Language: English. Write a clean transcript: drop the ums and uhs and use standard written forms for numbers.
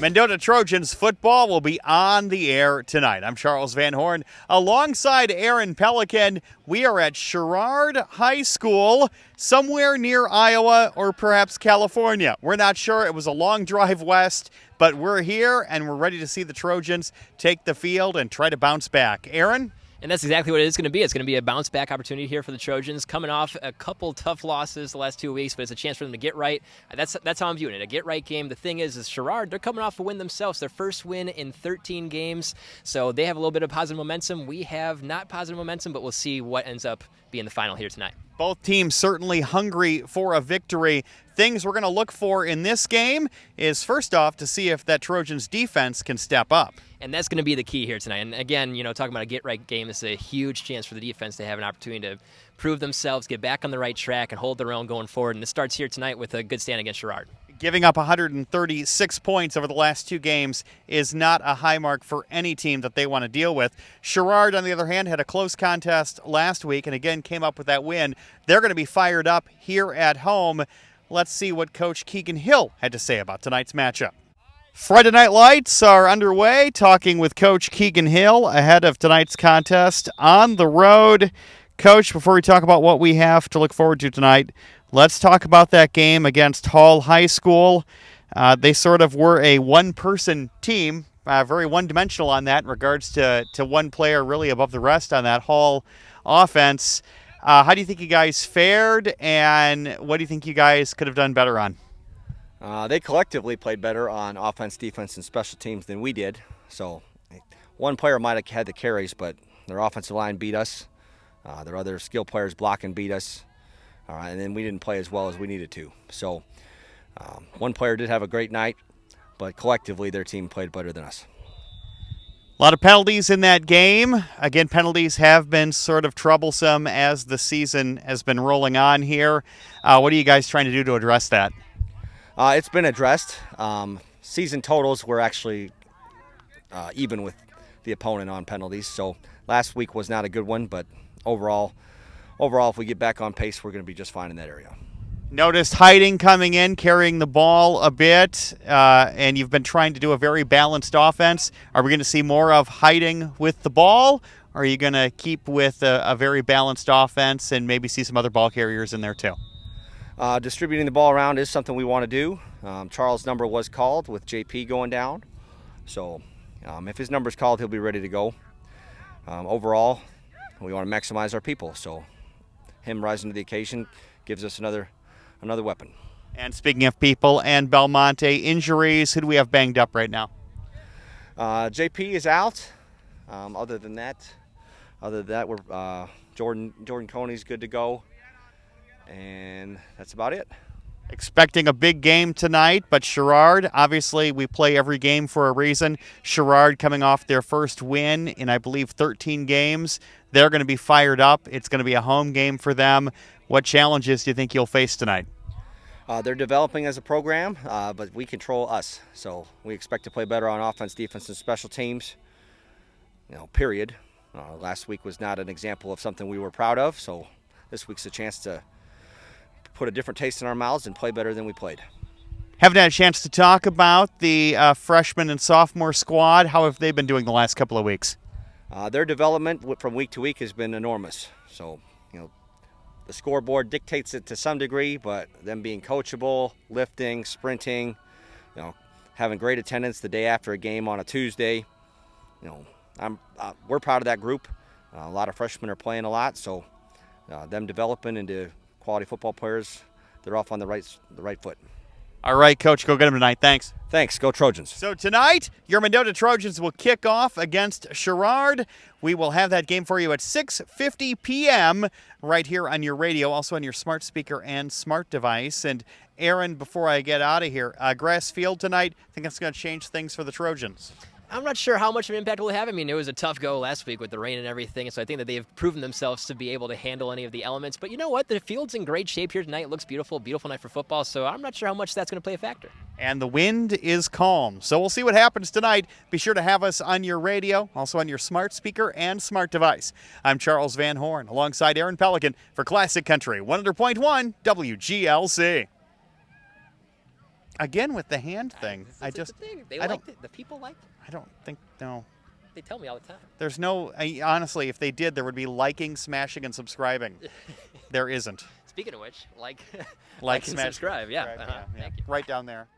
Mendota Trojans football will be on the air tonight. I'm Charles Van Horn. Alongside Aaron Pelican, we are at Sherrard High School, somewhere near Iowa or perhaps California. We're not sure. It was a long drive west, but we're here and we're ready to see the Trojans take the field and try to bounce back. Aaron? And that's exactly what it is going to be. It's going to be a bounce-back opportunity here for the Trojans, coming off a couple tough losses the last 2 weeks, but it's a chance for them to get right. That's how I'm viewing it, a get-right game. The thing is Sherrard, they're coming off a win themselves, their first win in 13 games, so they have a little bit of positive momentum. We have not positive momentum, but we'll see what ends up being the final here tonight. Both teams certainly hungry for a victory. Things we're going to look for in this game is, first off, to see if that Trojans defense can step up. And that's going to be the key here tonight. And again, talking about a get-right game, this is a huge chance for the defense to have an opportunity to prove themselves, get back on the right track, and hold their own going forward. And this starts here tonight with a good stand against Sherrard. Giving up 136 points over the last 2 games is not a high mark for any team that they want to deal with. Sherrard, on the other hand, had a close contest last week and again came up with that win. They're going to be fired up here at home. Let's see what Coach Keegan Hill had to say about tonight's matchup. Friday Night Lights are underway, talking with Coach Keegan Hill ahead of tonight's contest on the road. Coach, before we talk about what we have to look forward to tonight, let's talk about that game against Hall High School. They sort of were a one-person team, very one-dimensional on that in regards to one player really above the rest on that Hall offense. How do you think you guys fared, and what do you think you guys could have done better on? They collectively played better on offense, defense, and special teams than we did. So one player might have had the carries, but their offensive line beat us. Their other skill players blocking beat us. And then we didn't play as well as we needed to. So one player did have a great night, but collectively their team played better than us. A lot of penalties in that game. Again, penalties have been sort of troublesome as the season has been rolling on here. What are you guys trying to do to address that? It's been addressed. Season totals were actually even with the opponent on penalties. So last week was not a good one, but overall, if we get back on pace, we're going to be just fine in that area. Noticed Hiding coming in, carrying the ball a bit, and you've been trying to do a very balanced offense. Are we going to see more of Hiding with the ball, or are you going to keep with a very balanced offense and maybe see some other ball carriers in there too? Distributing the ball around is something we want to do. Charles' number was called with JP going down. So if his number's called, he'll be ready to go. Overall, we want to maximize our people. So him rising to the occasion gives us another weapon. And speaking of people and Belmonte injuries, who do we have banged up right now? JP is out. Other than that, we're Jordan Coney's good to go. And that's about it. Expecting a big game tonight, but Sherrard, obviously we play every game for a reason. Sherrard coming off their first win in, I believe, 13 games. They're going to be fired up. It's going to be a home game for them. What challenges do you think you'll face tonight? They're developing as a program, but we control us. So we expect to play better on offense, defense, and special teams, period. Last week was not an example of something we were proud of, so this week's a chance to put a different taste in our mouths and play better than we played. Haven't had a chance to talk about the freshman and sophomore squad. How have they been doing the last couple of weeks? Their development from week to week has been enormous. So, the scoreboard dictates it to some degree, but them being coachable, lifting, sprinting, having great attendance the day after a game on a Tuesday, we're proud of that group. A lot of freshmen are playing a lot, so them developing into quality football players, they're off on the right foot. All right, Coach, go get them tonight. Thanks. Thanks. Go Trojans. So tonight, your Mendota Trojans will kick off against Sherrard. We will have that game for you at 6:50 p.m. right here on your radio, also on your smart speaker and smart device. And Aaron, before I get out of here, grass field tonight, I think that's going to change things for the Trojans. I'm not sure how much of an impact it will have. I mean, it was a tough go last week with the rain and everything, so I think that they've proven themselves to be able to handle any of the elements. But you know what? The field's in great shape here tonight. It looks beautiful, beautiful night for football, so I'm not sure how much that's going to play a factor. And the wind is calm, so we'll see what happens tonight. Be sure to have us on your radio, also on your smart speaker and smart device. I'm Charles Van Horn, alongside Aaron Pelican for Classic Country 100.1 WGLC. Again with the hand thing. It's a thing. They I liked it. The people liked it. I don't think, no. They tell me all the time. There's no, honestly, if they did, there would be liking, smashing, and subscribing. There isn't. Speaking of which, like, Like, and smash, subscribe. Yeah. subscribe, Uh-huh. yeah. Thank you. Right down there.